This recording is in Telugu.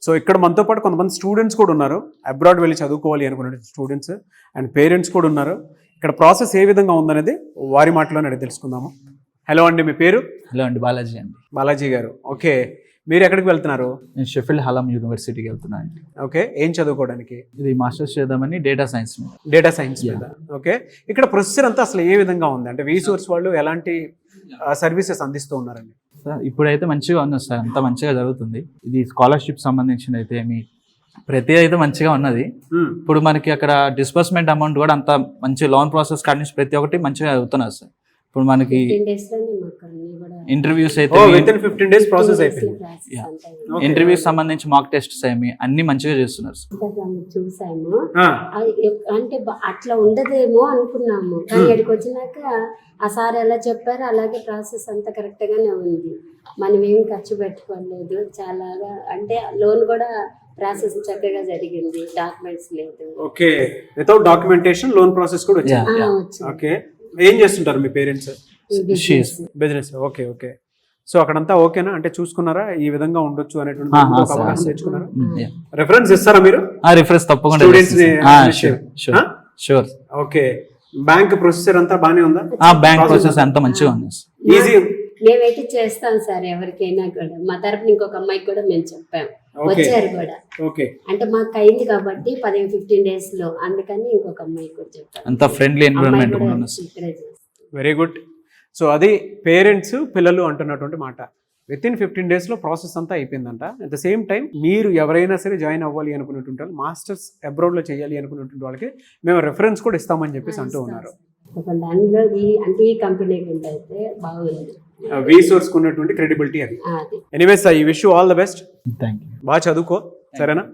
సో ఇక్కడ మనతో పాటు కొంతమంది స్టూడెంట్స్ కూడా ఉన్నారు, అబ్రాడ్ వెళ్ళి చదువుకోవాలి అనుకునే స్టూడెంట్స్ అండ్ పేరెంట్స్ కూడా ఉన్నారు. ఇక్కడ ప్రాసెస్ ఏ విధంగా ఉందనేది వారి మాటలోనే అడిగి తెలుసుకుందాము. హలో అండి, మీ పేరు? హలో అండి, బాలాజీ అండి. బాలాజీ గారు, ఓకే. మీరు ఎక్కడికి వెళ్తున్నారు? నేను షెఫీల్డ్ హలం యూనివర్సిటీకి వెళ్తున్నాను అండి. ఓకే, ఏం చదువుకోవడానికి? ఇది మాస్టర్స్ చేద్దామని డేటా సైన్స్. డేటా సైన్స్ మీద. ఓకే, ఇక్కడ ప్రొసెసర్ అంతా అసలు ఏ విధంగా ఉంది అంటే వీసోర్స్ వాళ్ళు ఎలాంటి సర్వీసెస్ అందిస్తూ ఉన్నారండి? సార్ ఇప్పుడైతే మంచిగా ఉన్నది సార్, అంతా మంచిగా జరుగుతుంది. ఇది స్కాలర్షిప్ సంబంధించిన అయితే ప్రతి అయితే మంచిగా ఉన్నది. ఇప్పుడు మనకి అక్కడ డిస్బర్స్మెంట్ అమౌంట్ కూడా అంత మంచి లోన్ ప్రాసెస్ కాడి నుంచి ప్రతి ఒక్కటి మంచిగా అవుతున్నది సార్. ఇప్పుడు మనకి ఇంటర్వ్యూస్ అయితే విత్ ఇన్ 15 days ప్రాసెస్ అయిపోయింది. ఇంటర్వ్యూస్ సంబంధించి మాక్ టెస్ట్స్ అన్ని మంచిగా చేస్తున్నారు సార్. చూసాము, అంటే అట్లా ఉండదేమో అనుకున్నాము, కానీ ఇక్కడికి వచ్చినాక ఆ సార్ ఎలా చెప్పారో అలాగే ప్రాసెస్ అంతా కరెక్ట్ గానే ఉంది. మనం ఏం ఖర్చు పెట్టుకోలేదు, చాలా అంటే లోన్ కూడా ప్రాసెస్ చక్కగా జరిగింది, డాక్యుమెంట్స్ లేదు. Okay, without documentation loan process కూడా వచ్చింది. ఓకే, ఏం చేస్తుంటారు మీ parents? Business. Okay okay. So అక్కడంతా ఓకేనా, అంటే చూసుకున్నారా ఈ విధంగా ఉండొచ్చు అనేటువంటి అవగాహన తెచ్చుకున్నారా? రిఫరెన్స్ ఇస్తారా మీరు? రిఫరెన్స్ తప్పకుండా. షూర్. ఓకే, బ్యాంక్ ప్రొసెసర్ అంతా బానే ఉందా? బ్యాంక్ ప్రొసెస్ అంతా మంచిగా ఉంది. ఈజీ. మేమైతే చేస్తాం సార్, ఎవరికైనా కూడా మా తరపున ఇంకొక అమ్మాయికి కూడా మేము చెప్పాం, వచ్చారు కూడా. ఓకే, అంటే మాకు అయింది కాబట్టి 15 days లో, అందుకని ఇంకొక అమ్మాయికి కూడా చెప్పాం. అంత friendly environment. Very good. So అది పేరెంట్స్ పిల్లలు అంటున్నటువంటి మాట. విత్ ఇన్ 15 days లో ప్రాసెస్ అంతా అయిపోయిందంట. అట్ ద సేమ్ టైం మీరు ఎవరైనా సరే జాయిన్ అవ్వాలి అనుకున్నటువంటి వాళ్ళు, మాస్టర్స్ అబ్రాడ్లో చేయాలి అనుకున్నటువంటి వాళ్ళకి మేము రెఫరెన్స్ కూడా ఇస్తామని చెప్పేసి అంటూ ఉన్నారు. దానిలో ఈ కంపెనీ అయితే బాగుంది, వీసోర్స్ ఉన్నటువంటి క్రెడిబిలిటీ అది. Anyways, I wish you all the best. Thank you. బాగా చదువుకో, సరేనా?